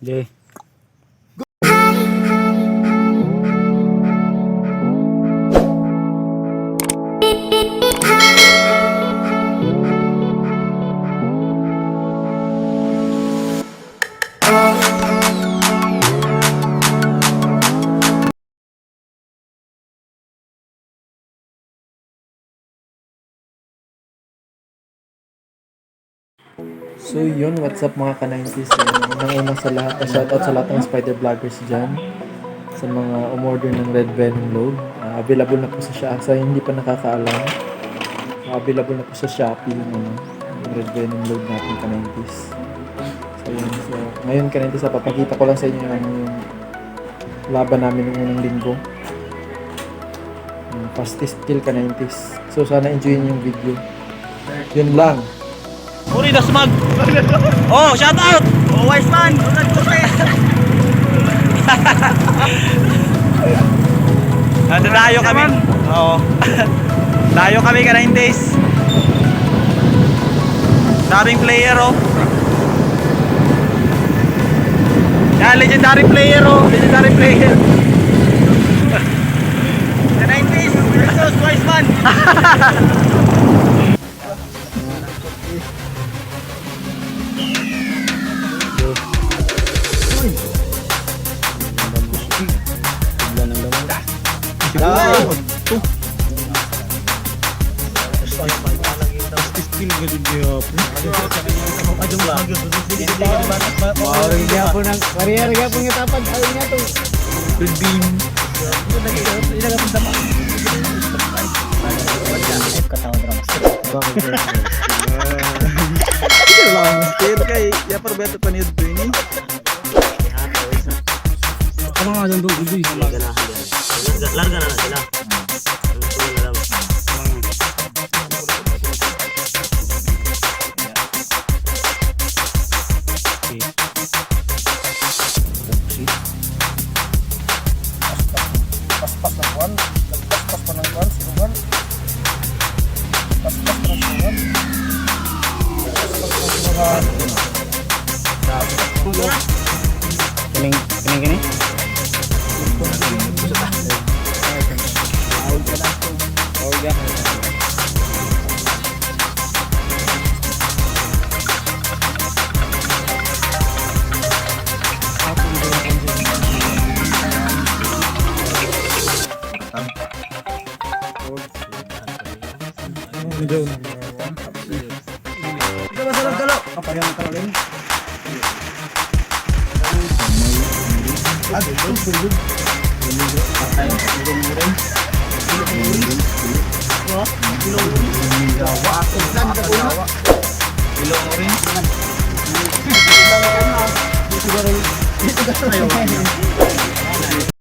Jay. So yun, what's up mga ka-90s? Unang-una sa lahat, shoutout sa lahat ng spider vloggers dyan. Sa mga umorder ng Red Venom load. Available na po sa hindi pa nakakaalam. Available na po sa Shopee yung Red Venom load natin ka-90s. So yun, so ngayon ka-90s, papakita ko lang sa inyo yung laban namin ng unang linggo. Fastest kill ka-90s. So sana enjoy niyo yung video. Yun lang. Uri das mag. Oh, shout out. Oh, wise man. Unad ko pre. Dayo kami. Oo. Dayo kami ka 9 days. Daming player oh. Yan, legendary player oh. Legendary player. Ka 9 days versus wise man. Larga na sila. Gini.